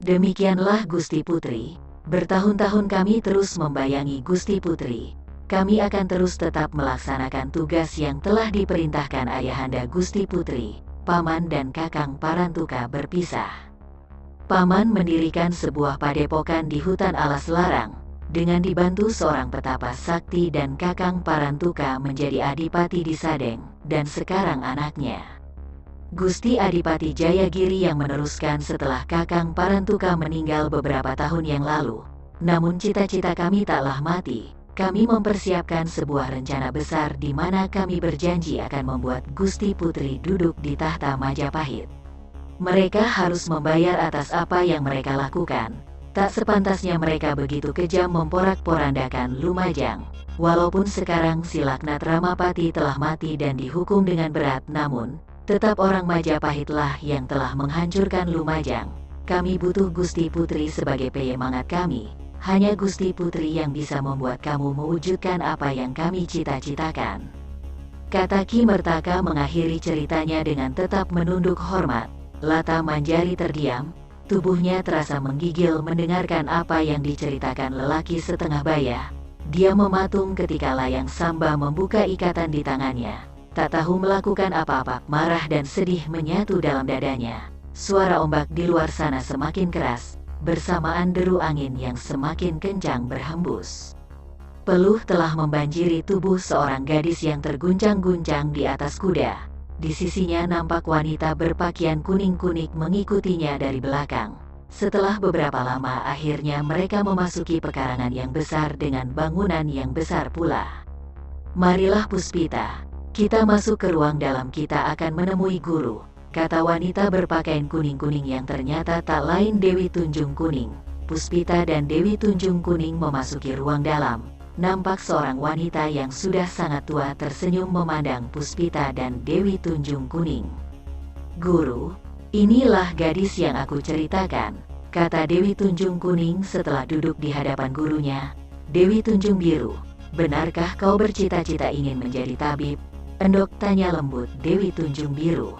Demikianlah Gusti Putri, bertahun-tahun kami terus membayangi Gusti Putri. Kami akan terus tetap melaksanakan tugas yang telah diperintahkan Ayahanda Gusti Putri. Paman dan Kakang Parantuka berpisah. Paman mendirikan sebuah padepokan di hutan alas larang, dengan dibantu seorang petapa sakti, dan Kakang Parantuka menjadi adipati di Sadeng, dan sekarang anaknya Gusti Adipati Jayagiri yang meneruskan setelah Kakang Parantuka meninggal beberapa tahun yang lalu. Namun cita-cita kami taklah mati. Kami mempersiapkan sebuah rencana besar di mana kami berjanji akan membuat Gusti Putri duduk di tahta Majapahit. Mereka harus membayar atas apa yang mereka lakukan. Tak sepantasnya mereka begitu kejam memporak-porandakan Lumajang. Walaupun sekarang si Laknat Ramapati telah mati dan dihukum dengan berat, namun tetap orang Majapahitlah yang telah menghancurkan Lumajang. Kami butuh Gusti Putri sebagai penyemangat kami. Hanya Gusti Putri yang bisa membuat kamu mewujudkan apa yang kami cita-citakan. Kata Ki Mertaka mengakhiri ceritanya dengan tetap menunduk hormat. Lata Manjari terdiam, tubuhnya terasa menggigil mendengarkan apa yang diceritakan lelaki setengah baya. Dia mematung ketika Layang Samba membuka ikatan di tangannya. Tak tahu melakukan apa-apa, marah dan sedih menyatu dalam dadanya. Suara ombak di luar sana semakin keras, bersamaan deru angin yang semakin kencang berhembus. Peluh telah membanjiri tubuh seorang gadis yang terguncang-guncang di atas kuda. Di sisinya nampak wanita berpakaian kuning-kuning mengikutinya dari belakang. Setelah beberapa lama akhirnya mereka memasuki pekarangan yang besar dengan bangunan yang besar pula. "Marilah Puspita, kita masuk ke ruang dalam, kita akan menemui guru," kata wanita berpakaian kuning-kuning yang ternyata tak lain Dewi Tunjung Kuning. Puspita dan Dewi Tunjung Kuning memasuki ruang dalam. Nampak seorang wanita yang sudah sangat tua tersenyum memandang Puspita dan Dewi Tunjung Kuning. "Guru, inilah gadis yang aku ceritakan," kata Dewi Tunjung Kuning setelah duduk di hadapan gurunya. "Dewi Tunjung Biru, benarkah kau bercita-cita ingin menjadi tabib?" endok tanya lembut Dewi Tunjung Biru.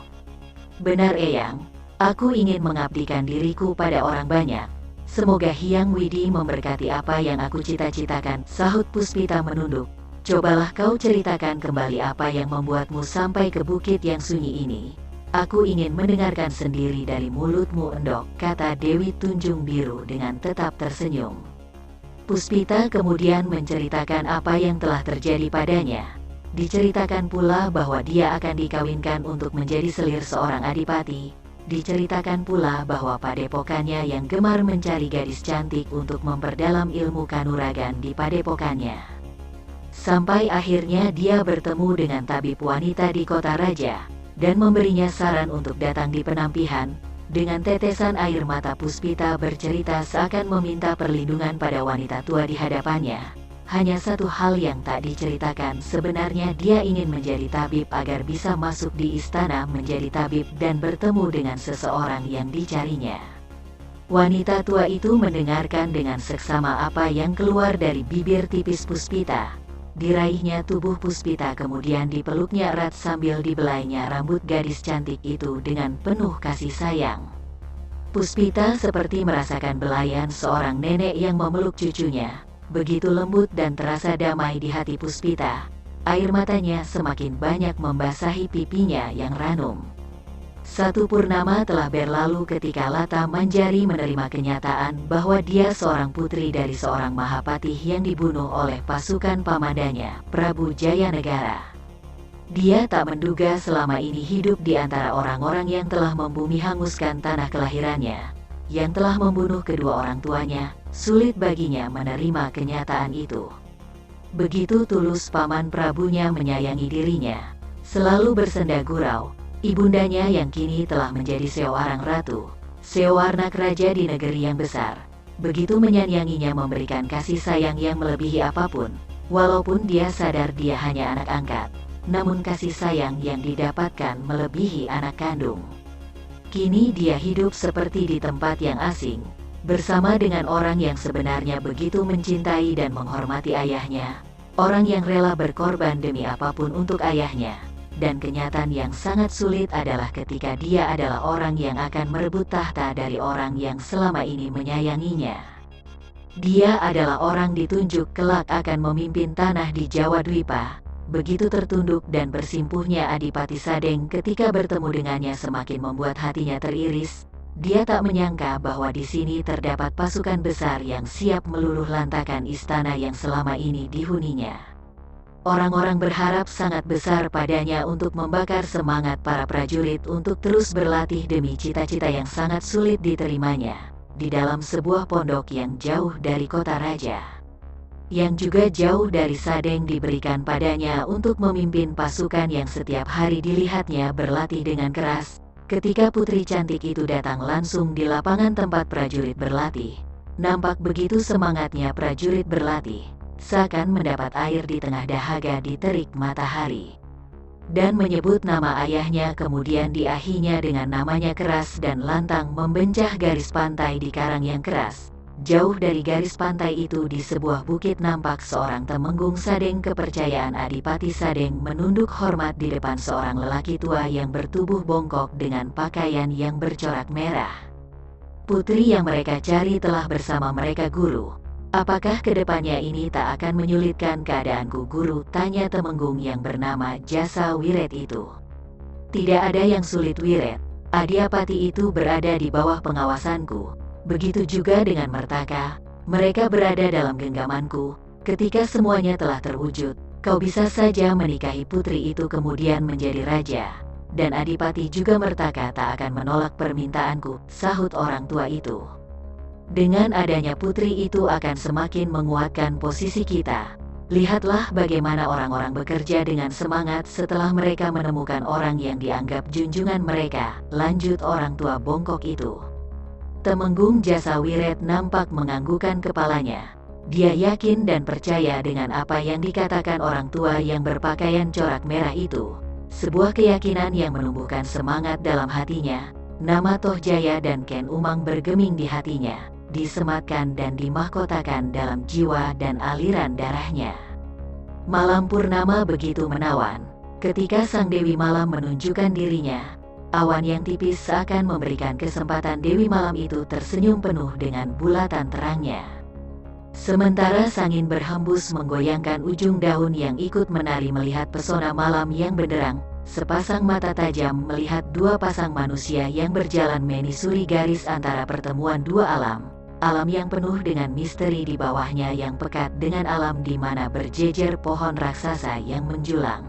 "Benar Eyang, aku ingin mengabdikan diriku pada orang banyak. Semoga Hyang Widi memberkati apa yang aku cita-citakan," sahut Puspita menunduk. "Cobalah kau ceritakan kembali apa yang membuatmu sampai ke bukit yang sunyi ini. Aku ingin mendengarkan sendiri dari mulutmu endok," kata Dewi Tunjung Biru dengan tetap tersenyum. Puspita kemudian menceritakan apa yang telah terjadi padanya. Diceritakan pula bahwa dia akan dikawinkan untuk menjadi selir seorang adipati. Diceritakan pula bahwa padepokannya yang gemar mencari gadis cantik untuk memperdalam ilmu kanuragan di padepokannya. Sampai akhirnya dia bertemu dengan tabib wanita di kota raja, dan memberinya saran untuk datang di penampihan. Dengan tetesan air mata Puspita bercerita seakan meminta perlindungan pada wanita tua di hadapannya. Hanya satu hal yang tak diceritakan, sebenarnya dia ingin menjadi tabib agar bisa masuk di istana menjadi tabib dan bertemu dengan seseorang yang dicarinya. Wanita tua itu mendengarkan dengan seksama apa yang keluar dari bibir tipis Puspita. Diraihnya tubuh Puspita kemudian dipeluknya erat sambil dibelainya rambut gadis cantik itu dengan penuh kasih sayang. Puspita seperti merasakan belayan seorang nenek yang memeluk cucunya. Begitu lembut dan terasa damai di hati Puspita. Air matanya semakin banyak membasahi pipinya yang ranum. Satu purnama telah berlalu ketika Lata Manjari menerima kenyataan bahwa dia seorang putri dari seorang Mahapatih yang dibunuh oleh pasukan pamandannya, Prabu Jayanegara. Dia tak menduga selama ini hidup di antara orang-orang yang telah membumi hanguskan tanah kelahirannya, yang telah membunuh kedua orang tuanya. Sulit baginya menerima kenyataan itu. Begitu tulus paman Prabunya menyayangi dirinya. Selalu bersenda gurau, ibundanya yang kini telah menjadi seorang ratu, seorang raja di negeri yang besar. Begitu menyayanginya, memberikan kasih sayang yang melebihi apapun. Walaupun dia sadar dia hanya anak angkat, namun kasih sayang yang didapatkan melebihi anak kandung. Kini dia hidup seperti di tempat yang asing, bersama dengan orang yang sebenarnya begitu mencintai dan menghormati ayahnya. Orang yang rela berkorban demi apapun untuk ayahnya. dan kenyataan yang sangat sulit adalah ketika dia adalah orang yang akan merebut tahta dari orang yang selama ini menyayanginya. Dia adalah orang ditunjuk kelak akan memimpin tanah di Jawa Dwipa. Begitu tertunduk dan bersimpuhnya Adipati Sadeng ketika bertemu dengannya semakin membuat hatinya teriris. Dia tak menyangka bahwa di sini terdapat pasukan besar yang siap meluluh lantakan istana yang selama ini dihuninya. Orang-orang berharap sangat besar padanya untuk membakar semangat para prajurit untuk terus berlatih demi cita-cita yang sangat sulit diterimanya di dalam sebuah pondok yang jauh dari kota raja, yang juga jauh dari Sadeng diberikan padanya untuk memimpin pasukan yang setiap hari dilihatnya berlatih dengan keras. Ketika putri cantik itu datang langsung di lapangan tempat prajurit berlatih, nampak begitu semangatnya prajurit berlatih, seakan mendapat air di tengah dahaga di terik matahari. Dan menyebut nama ayahnya kemudian diahinya dengan namanya keras dan lantang membencah garis pantai di karang yang keras. Jauh dari garis pantai itu di sebuah bukit nampak seorang temenggung Sadeng kepercayaan Adipati Sadeng menunduk hormat di depan seorang lelaki tua yang bertubuh bongkok dengan pakaian yang bercorak merah. Putri yang mereka cari telah bersama mereka guru. Apakah kedepannya ini tak akan menyulitkan keadaanku guru? Tanya temenggung yang bernama Jasa Wiret itu. Tidak ada yang sulit Wiret. Adipati itu berada di bawah pengawasanku. Begitu juga dengan Mertaka. Mereka berada dalam genggamanku. Ketika semuanya telah terwujud, kau bisa saja menikahi putri itu kemudian menjadi raja. Dan Adipati juga Mertaka tak akan menolak permintaanku, sahut orang tua itu. Dengan adanya putri itu akan semakin menguatkan posisi kita. Lihatlah bagaimana orang-orang bekerja dengan semangat setelah mereka menemukan orang yang dianggap junjungan mereka, lanjut orang tua bongkok itu. Temenggung Jasa Wiret nampak menganggukkan kepalanya. Dia yakin dan percaya dengan apa yang dikatakan orang tua yang berpakaian corak merah itu. Sebuah keyakinan yang menumbuhkan semangat dalam hatinya. Nama Toh Jaya dan Ken Umang bergeming di hatinya, disematkan dan dimahkotakan dalam jiwa dan aliran darahnya. Malam purnama begitu menawan. Ketika Sang Dewi Malam menunjukkan dirinya, awan yang tipis seakan memberikan kesempatan Dewi Malam itu tersenyum penuh dengan bulatan terangnya. Sementara angin berhembus menggoyangkan ujung daun yang ikut menari melihat pesona malam yang benderang, sepasang mata tajam melihat dua pasang manusia yang berjalan menyusuri garis antara pertemuan dua alam. Alam yang penuh dengan misteri di bawahnya yang pekat dengan alam di mana berjejer pohon raksasa yang menjulang.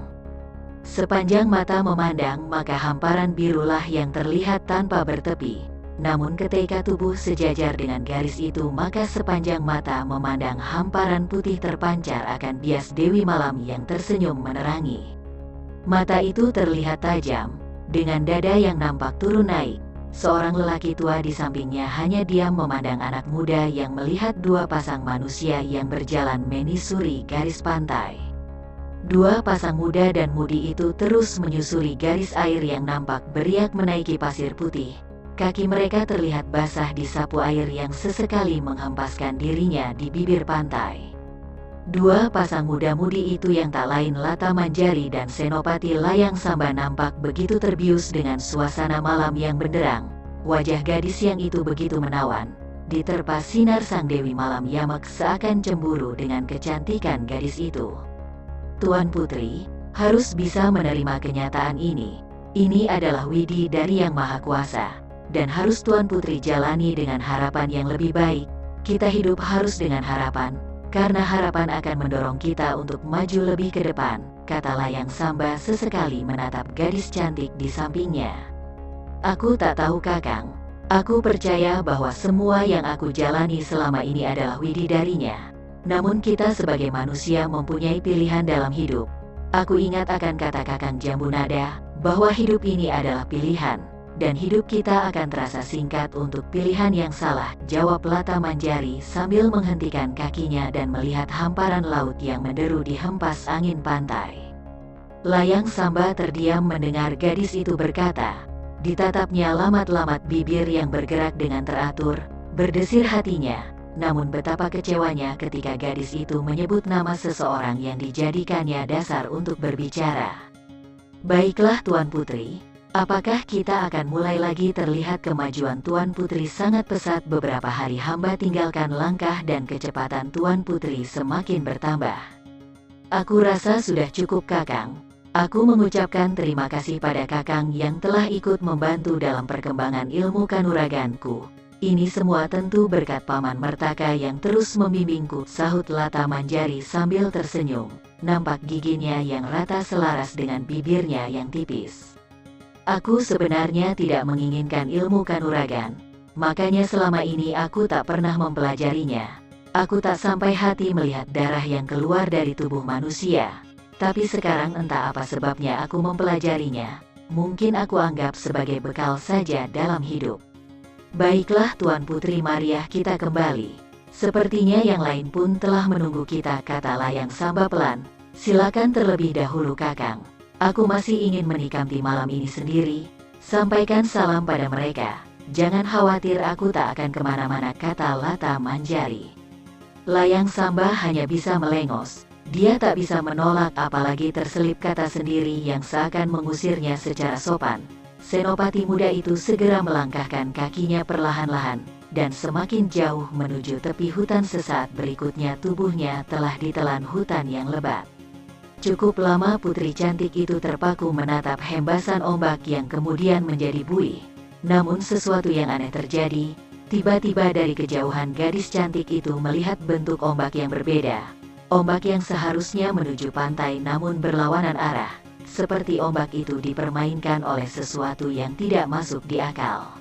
Sepanjang mata memandang maka hamparan birulah yang terlihat tanpa bertepi. Namun ketika tubuh sejajar dengan garis itu maka sepanjang mata memandang hamparan putih terpancar akan bias Dewi Malam yang tersenyum menerangi. Mata itu terlihat tajam, dengan dada yang nampak turun naik. Seorang lelaki tua di sampingnya hanya diam memandang anak muda yang melihat dua pasang manusia yang berjalan menyusuri garis pantai. Dua pasang muda dan mudi itu terus menyusuri garis air yang nampak beriak menaiki pasir putih. Kaki mereka terlihat basah di sapu air yang sesekali menghempaskan dirinya di bibir pantai. Dua pasang muda-mudi itu yang tak lain Lata Manjari dan Senopati Layang Samba nampak begitu terbius dengan suasana malam yang benderang. Wajah gadis yang itu begitu menawan. Diterpa sinar Sang Dewi Malam Yamek seakan cemburu dengan kecantikan gadis itu. Tuan Putri, harus bisa menerima kenyataan ini. Ini adalah widi dari Yang Maha Kuasa. Dan harus Tuan Putri jalani dengan harapan yang lebih baik. Kita hidup harus dengan harapan. Karena harapan akan mendorong kita untuk maju lebih ke depan, kata Layang Samba sesekali menatap gadis cantik di sampingnya. Aku tak tahu Kakang. Aku percaya bahwa semua yang aku jalani selama ini adalah wididarinya. Namun kita sebagai manusia mempunyai pilihan dalam hidup. Aku ingat akan kata Kakang Jambunada, bahwa hidup ini adalah pilihan. Dan hidup kita akan terasa singkat untuk pilihan yang salah, jawab Lata Manjari sambil menghentikan kakinya dan melihat hamparan laut yang menderu dihempas angin pantai. Layang Samba terdiam mendengar gadis itu berkata. Ditatapnya lamat-lamat bibir yang bergerak dengan teratur, berdesir hatinya. Namun betapa kecewanya ketika gadis itu menyebut nama seseorang yang dijadikannya dasar untuk berbicara. Baiklah Tuan Putri, apakah kita akan mulai lagi? Terlihat kemajuan Tuan Putri sangat pesat. Beberapa hari hamba tinggalkan langkah dan kecepatan Tuan Putri semakin bertambah. Aku rasa sudah cukup Kakang. Aku mengucapkan terima kasih pada Kakang yang telah ikut membantu dalam perkembangan ilmu kanuraganku. Ini semua tentu berkat Paman Mertaka yang terus membimbingku, sahut Lata Manjari sambil tersenyum. Nampak giginya yang rata selaras dengan bibirnya yang tipis. Aku sebenarnya tidak menginginkan ilmu kanuragan, makanya selama ini aku tak pernah mempelajarinya. Aku tak sampai hati melihat darah yang keluar dari tubuh manusia. Tapi sekarang entah apa sebabnya aku mempelajarinya. Mungkin aku anggap sebagai bekal saja dalam hidup. Baiklah Tuan Putri, mariah kita kembali. Sepertinya yang lain pun telah menunggu kita, kata Layang Samba pelan. Silakan terlebih dahulu Kakang. Aku masih ingin menikmati malam ini sendiri. Sampaikan salam pada mereka. Jangan khawatir, aku tak akan kemana-mana, kata Lata Manjari. Layang Samba hanya bisa melengos. Dia tak bisa menolak, apalagi terselip kata sendiri yang seakan mengusirnya secara sopan. Senopati muda itu segera melangkahkan kakinya perlahan-lahan, dan semakin jauh menuju tepi hutan. Sesaat berikutnya tubuhnya telah ditelan hutan yang lebat. Cukup lama putri cantik itu terpaku menatap hembasan ombak yang kemudian menjadi buih. Namun sesuatu yang aneh terjadi. Tiba-tiba dari kejauhan gadis cantik itu melihat bentuk ombak yang berbeda. Ombak yang seharusnya menuju pantai namun berlawanan arah. Seperti ombak itu dipermainkan oleh sesuatu yang tidak masuk di akal.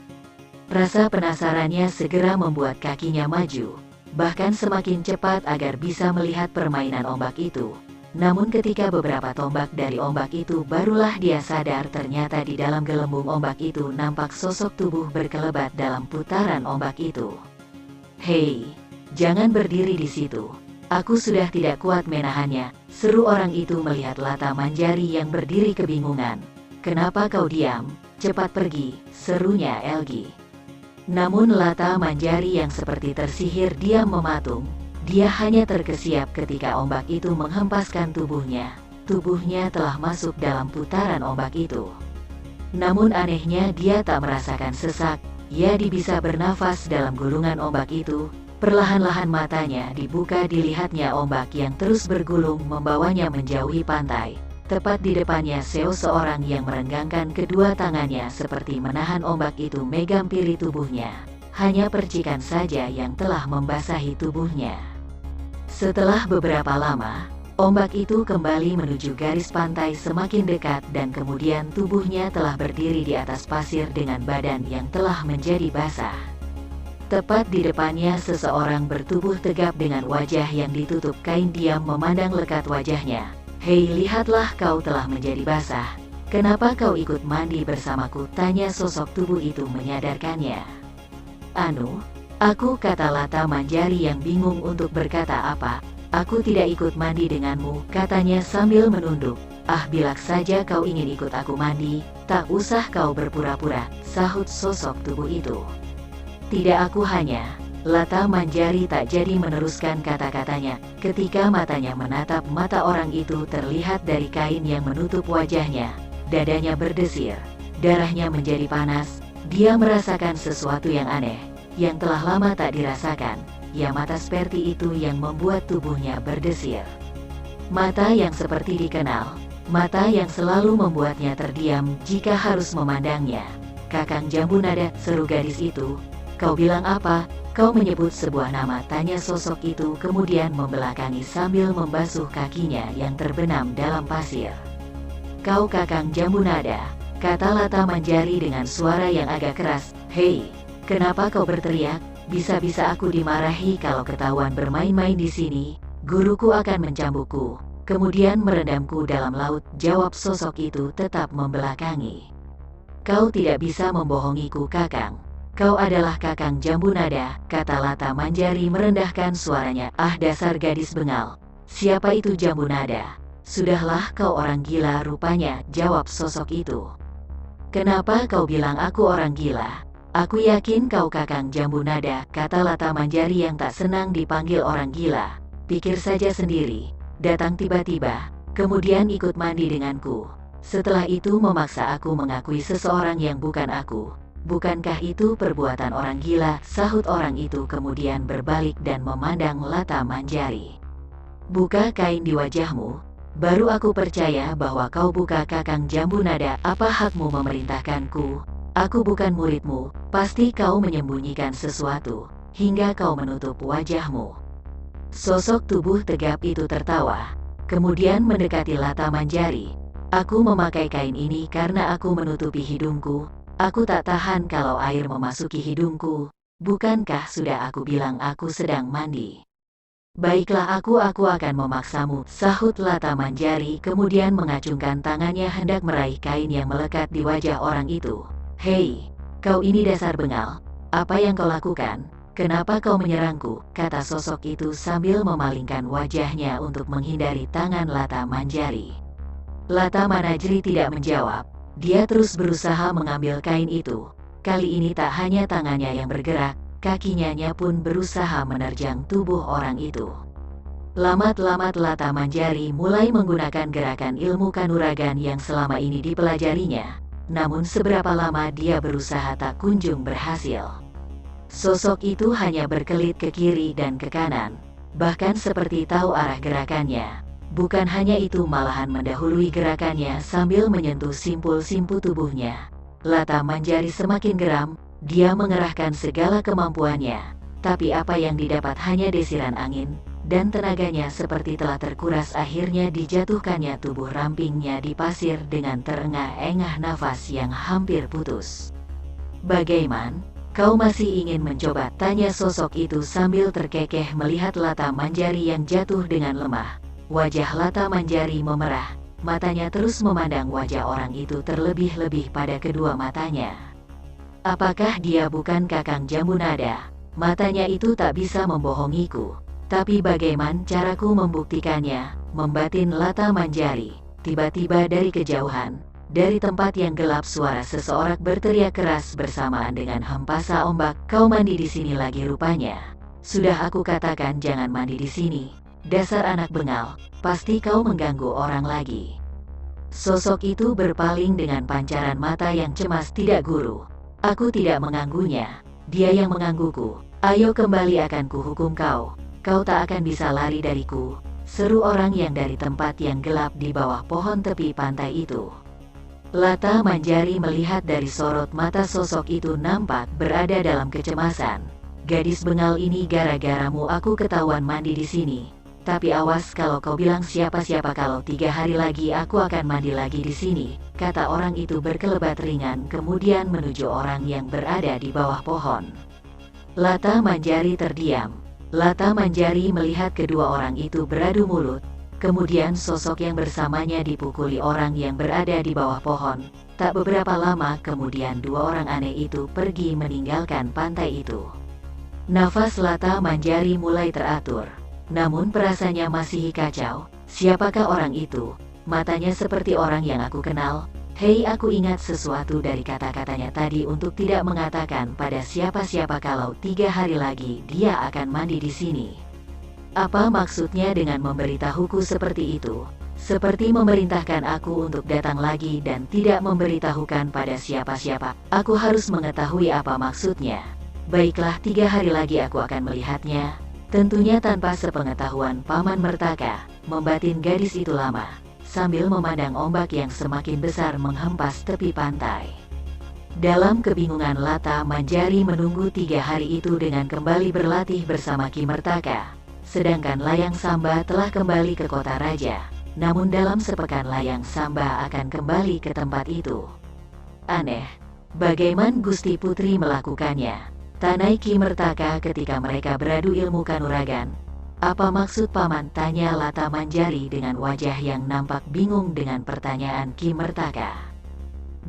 Rasa penasarannya segera membuat kakinya maju, bahkan semakin cepat agar bisa melihat permainan ombak itu. Namun ketika beberapa tombak dari ombak itu barulah dia sadar ternyata di dalam gelembung ombak itu nampak sosok tubuh berkelebat dalam putaran ombak itu. Hei, jangan berdiri di situ. Aku sudah tidak kuat menahannya, seru orang itu melihat Lata Manjari yang berdiri kebingungan. Kenapa kau diam? Cepat pergi, serunya Elgi. Namun Lata Manjari yang seperti tersihir diam mematung. Dia hanya terkesiap ketika ombak itu menghempaskan tubuhnya. Tubuhnya telah masuk dalam putaran ombak itu. Namun anehnya dia tak merasakan sesak. Ia bisa bernafas dalam gulungan ombak itu. Perlahan-lahan matanya dibuka, dilihatnya ombak yang terus bergulung membawanya menjauhi pantai. Tepat di depannya seorang yang merenggangkan kedua tangannya seperti menahan ombak itu menghampiri tubuhnya. Hanya percikan saja yang telah membasahi tubuhnya. Setelah beberapa lama, ombak itu kembali menuju garis pantai semakin dekat dan kemudian tubuhnya telah berdiri di atas pasir dengan badan yang telah menjadi basah. Tepat di depannya seseorang bertubuh tegap dengan wajah yang ditutup kain diam memandang lekat wajahnya. Hei, lihatlah, kau telah menjadi basah. Kenapa kau ikut mandi bersamaku? Tanya sosok tubuh itu menyadarkannya. Anu, aku, kata Lata Manjari yang bingung untuk berkata apa. Aku tidak ikut mandi denganmu, katanya sambil menunduk. Ah, bilak saja kau ingin ikut aku mandi, tak usah kau berpura-pura, sahut sosok tubuh itu. Tidak, aku hanya... Lata Manjari tak jadi meneruskan kata-katanya. Ketika matanya menatap mata orang itu terlihat dari kain yang menutup wajahnya. Dadanya berdesir, darahnya menjadi panas. Dia merasakan sesuatu yang aneh, yang telah lama tak dirasakan. Ya, mata seperti itu yang membuat tubuhnya berdesir. Mata yang seperti dikenal, mata yang selalu membuatnya terdiam jika harus memandangnya. Kakang Jambunada, seru gadis itu. Kau bilang apa? Kau menyebut sebuah nama, tanya sosok itu kemudian membelakangi sambil membasuh kakinya yang terbenam dalam pasir. Kau Kakang Jambunada, kata Lata Manjari dengan suara yang agak keras. Hei, kenapa kau berteriak? Bisa-bisa aku dimarahi kalau ketahuan bermain-main di sini. Guruku akan mencambukku, kemudian merendamku dalam laut, jawab sosok itu tetap membelakangi. Kau tidak bisa membohongiku Kakang. Kau adalah Kakang Jambunada, kata Lata Manjari merendahkan suaranya. Ah, dasar gadis bengal. Siapa itu Jambunada? Sudahlah, kau orang gila rupanya, jawab sosok itu. Kenapa kau bilang aku orang gila? Aku yakin kau Kakang Jambunada, kata Lata Manjari yang tak senang dipanggil orang gila. Pikir saja sendiri, datang tiba-tiba, kemudian ikut mandi denganku. Setelah itu memaksa aku mengakui seseorang yang bukan aku. Bukankah itu perbuatan orang gila? Sahut orang itu kemudian berbalik dan memandang Lata Manjari. Buka kain di wajahmu, baru aku percaya bahwa kau buka Kakang Jambu Nada. Apa hakmu memerintahkanku? Aku bukan muridmu, pasti kau menyembunyikan sesuatu, hingga kau menutup wajahmu. Sosok tubuh tegap itu tertawa, kemudian mendekati Lata Manjari. Aku memakai kain ini karena aku menutupi hidungku. Aku tak tahan kalau air memasuki hidungku. Bukankah sudah aku bilang aku sedang mandi? Baiklah, aku akan memaksamu, sahut Lata Manjari kemudian mengacungkan tangannya hendak meraih kain yang melekat di wajah orang itu. Hei, kau ini dasar bengal. Apa yang kau lakukan? Kenapa kau menyerangku? Kata sosok itu sambil memalingkan wajahnya untuk menghindari tangan Lata Manjari. Lata Manjari tidak menjawab. Dia terus berusaha mengambil kain itu. Kali ini tak hanya tangannya yang bergerak, kakinya pun berusaha menerjang tubuh orang itu. Lambat-lambat Lata Manjari mulai menggunakan gerakan ilmu kanuragan yang selama ini dipelajarinya. Namun seberapa lama dia berusaha tak kunjung berhasil. Sosok itu hanya berkelit ke kiri dan ke kanan, bahkan seperti tahu arah gerakannya. Bukan hanya itu, malahan mendahului gerakannya sambil menyentuh simpul-simpul tubuhnya. Lata Manjari semakin geram, dia mengerahkan segala kemampuannya. Tapi apa yang didapat hanya desiran angin, dan tenaganya seperti telah terkuras. Akhirnya dijatuhkannya tubuh rampingnya di pasir dengan terengah-engah nafas yang hampir putus. Bagaimana? Kau masih ingin mencoba? Tanya sosok itu sambil terkekeh melihat Lata Manjari yang jatuh dengan lemah. Wajah Lata Manjari memerah, matanya terus memandang wajah orang itu terlebih-lebih pada kedua matanya. Apakah dia bukan Kakang Jambu Nada? Matanya itu tak bisa membohongiku. Tapi bagaimana caraku membuktikannya? Membatin Lata Manjari. Tiba-tiba dari kejauhan, dari tempat yang gelap suara seseorang berteriak keras bersamaan dengan hempasa ombak. Kau mandi di sini lagi rupanya. Sudah aku katakan jangan mandi di sini. Dasar anak bengal, pasti kau mengganggu orang lagi. Sosok itu berpaling dengan pancaran mata yang cemas. Tidak guru, aku tidak mengganggunya, dia yang menggangguku. Ayo kembali, akan kuhukum kau. Kau tak akan bisa lari dariku, seru orang yang dari tempat yang gelap di bawah pohon tepi pantai itu. Lata Manjari melihat dari sorot mata sosok itu nampak berada dalam kecemasan. Gadis bengal ini, gara-garamu aku ketahuan mandi di sini. Tapi awas kalau kau bilang siapa-siapa kalau 3 hari lagi aku akan mandi lagi di sini, kata orang itu berkelebat ringan kemudian menuju orang yang berada di bawah pohon. Lata Manjari terdiam. Lata Manjari melihat kedua orang itu beradu mulut, kemudian sosok yang bersamanya dipukuli orang yang berada di bawah pohon. Tak beberapa lama kemudian dua orang aneh itu pergi meninggalkan pantai itu. Nafas Lata Manjari mulai teratur. Namun perasaannya masih kacau. Siapakah orang itu? Matanya seperti orang yang aku kenal. Hei, aku ingat sesuatu dari kata-katanya tadi untuk tidak mengatakan pada siapa-siapa kalau 3 hari lagi dia akan mandi di sini. Apa maksudnya dengan memberitahuku seperti itu? Seperti memerintahkan aku untuk datang lagi dan tidak memberitahukan pada siapa-siapa. Aku harus mengetahui apa maksudnya. Baiklah, 3 hari lagi aku akan melihatnya. Tentunya tanpa sepengetahuan Paman Mertaka, membatin gadis itu lama, sambil memandang ombak yang semakin besar menghempas tepi pantai. Dalam kebingungan Lata Manjari menunggu 3 hari itu dengan kembali berlatih bersama Ki Mertaka. Sedangkan Layang Samba telah kembali ke kota raja, namun dalam sepekan Layang Samba akan kembali ke tempat itu. Aneh, bagaimana Gusti Putri melakukannya? Tanai Ki Mertaka ketika mereka beradu ilmu kanuragan. Apa maksud Paman? Tanya Lata Manjari dengan wajah yang nampak bingung dengan pertanyaan Ki Mertaka.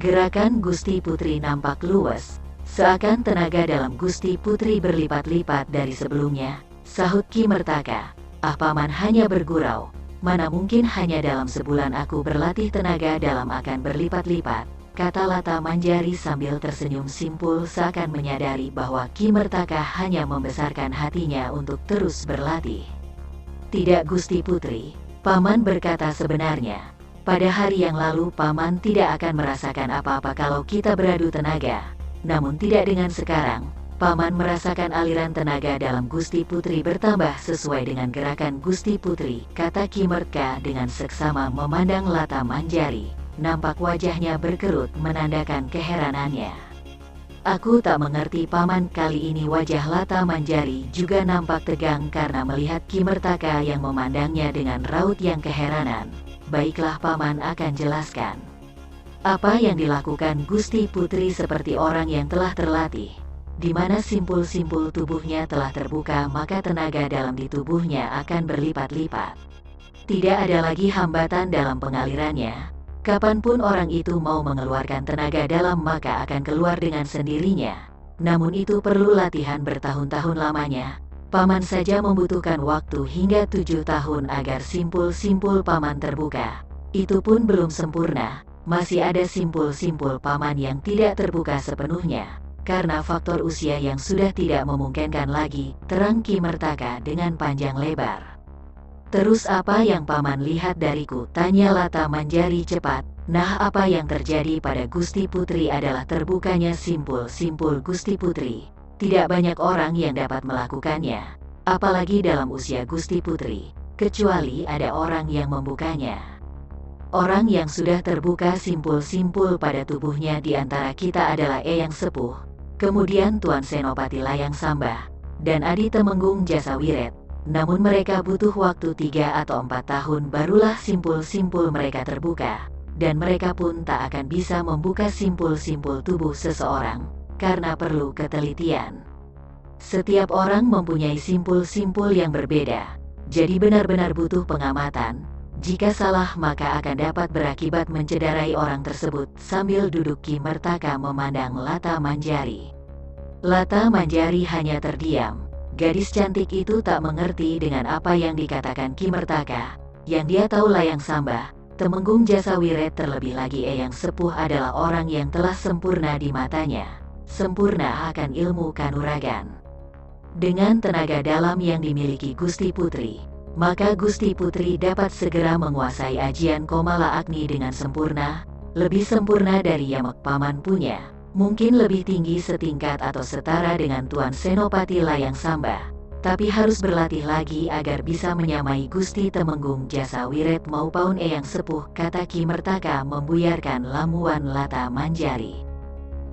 Gerakan Gusti Putri nampak luwes, seakan tenaga dalam Gusti Putri berlipat-lipat dari sebelumnya, sahut Ki Mertaka. Ah Paman hanya bergurau, mana mungkin hanya dalam sebulan aku berlatih tenaga dalam akan berlipat-lipat, kata Lata Manjari sambil tersenyum simpul seakan menyadari bahwa Ki Mertaka hanya membesarkan hatinya untuk terus berlatih. Tidak Gusti Putri, Paman berkata sebenarnya. Pada hari yang lalu Paman tidak akan merasakan apa-apa kalau kita beradu tenaga. Namun tidak dengan sekarang. Paman merasakan aliran tenaga dalam Gusti Putri bertambah sesuai dengan gerakan Gusti Putri, kata Ki Mertka dengan seksama memandang Lata Manjari. Nampak wajahnya berkerut menandakan keheranannya. Aku tak mengerti Paman. Kali ini wajah Lata Manjari juga nampak tegang karena melihat Ki Mertaka yang memandangnya dengan raut yang keheranan. Baiklah Paman akan jelaskan. Apa yang dilakukan Gusti Putri seperti orang yang telah terlatih. Di mana simpul-simpul tubuhnya telah terbuka maka tenaga dalam di tubuhnya akan berlipat-lipat. Tidak ada lagi hambatan dalam pengalirannya. Kapanpun orang itu mau mengeluarkan tenaga dalam maka akan keluar dengan sendirinya. Namun itu perlu latihan bertahun-tahun lamanya. Paman saja membutuhkan waktu hingga 7 tahun agar simpul-simpul Paman terbuka. Itu pun belum sempurna, masih ada simpul-simpul Paman yang tidak terbuka sepenuhnya. Karena faktor usia yang sudah tidak memungkinkan lagi, terang Ki Mertaka dengan panjang lebar. Terus apa yang Paman lihat dariku? Tanya Lata Manjari cepat. Nah, apa yang terjadi pada Gusti Putri adalah terbukanya simpul-simpul Gusti Putri. Tidak banyak orang yang dapat melakukannya, apalagi dalam usia Gusti Putri, kecuali ada orang yang membukanya. Orang yang sudah terbuka simpul-simpul pada tubuhnya di antara kita adalah Eyang Sepuh, kemudian Tuan Senopati Layang Samba, dan Adi Temenggung Jasawiret. Namun mereka butuh waktu 3 atau 4 tahun barulah simpul-simpul mereka terbuka, dan mereka pun tak akan bisa membuka simpul-simpul tubuh seseorang. Karena perlu ketelitian. Setiap orang mempunyai simpul-simpul yang berbeda, jadi benar-benar butuh pengamatan. Jika salah maka akan dapat berakibat mencederai orang tersebut. Sambil duduk Ki Mertaka memandang Lata Manjari. Lata Manjari hanya terdiam. Gadis cantik itu tak mengerti dengan apa yang dikatakan Ki Mertaka. Yang dia tahu Layang Samba, Temenggung Jasawiret terlebih lagi Eyang Sepuh adalah orang yang telah sempurna di matanya. Sempurna akan ilmu kanuragan. Dengan tenaga dalam yang dimiliki Gusti Putri, maka Gusti Putri dapat segera menguasai ajian Komala Agni dengan sempurna, lebih sempurna dari yang Paman punya, mungkin lebih tinggi setingkat atau setara dengan Tuan Senopati Layang Samba, tapi harus berlatih lagi agar bisa menyamai Gusti Temenggung Jasawiret maupun Eyang Sepuh, kata Ki Mertaka membuyarkan lamuan Lata Manjari.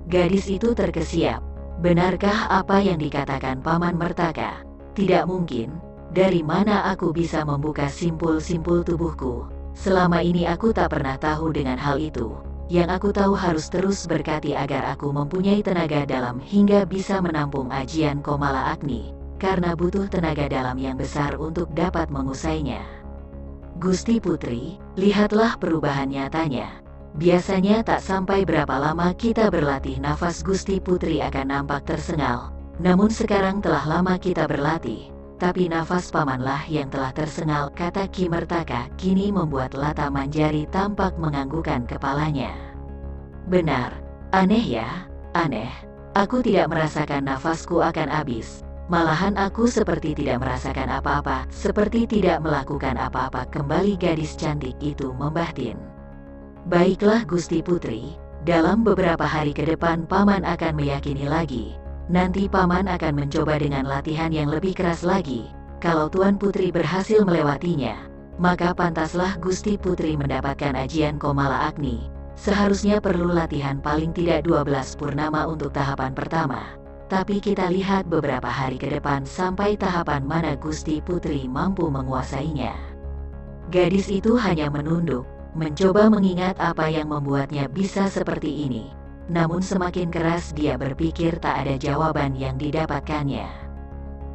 Gadis itu terkesiap. Benarkah apa yang dikatakan Paman Mertaka? Tidak mungkin. Dari mana aku bisa membuka simpul-simpul tubuhku? Selama ini aku tak pernah tahu dengan hal itu. Yang aku tahu harus terus berkati agar aku mempunyai tenaga dalam hingga bisa menampung ajian Komala Agni. Karena butuh tenaga dalam yang besar untuk dapat mengusainya. Gusti Putri, lihatlah perubahan nyatanya. Biasanya tak sampai berapa lama kita berlatih nafas Gusti Putri akan nampak tersengal. Namun sekarang telah lama kita berlatih, tapi nafas Pamanlah yang telah tersengal, kata Ki Mertaka. Kini membuat Lata Manjari tampak menganggukkan kepalanya. Benar, aneh ya, aneh. Aku tidak merasakan nafasku akan habis. Malahan aku seperti tidak merasakan apa-apa, seperti tidak melakukan apa-apa. Kembali gadis cantik itu membatin. Baiklah Gusti Putri, dalam beberapa hari ke depan Paman akan meyakini lagi. Nanti Paman akan mencoba dengan latihan yang lebih keras lagi. Kalau Tuan Putri berhasil melewatinya, maka pantaslah Gusti Putri mendapatkan ajian Komala Agni. Seharusnya perlu latihan paling tidak 12 purnama untuk tahapan pertama. Tapi kita lihat beberapa hari ke depan sampai tahapan mana Gusti Putri mampu menguasainya. Gadis itu hanya menunduk, mencoba mengingat apa yang membuatnya bisa seperti ini. Namun semakin keras dia berpikir tak ada jawaban yang didapatkannya.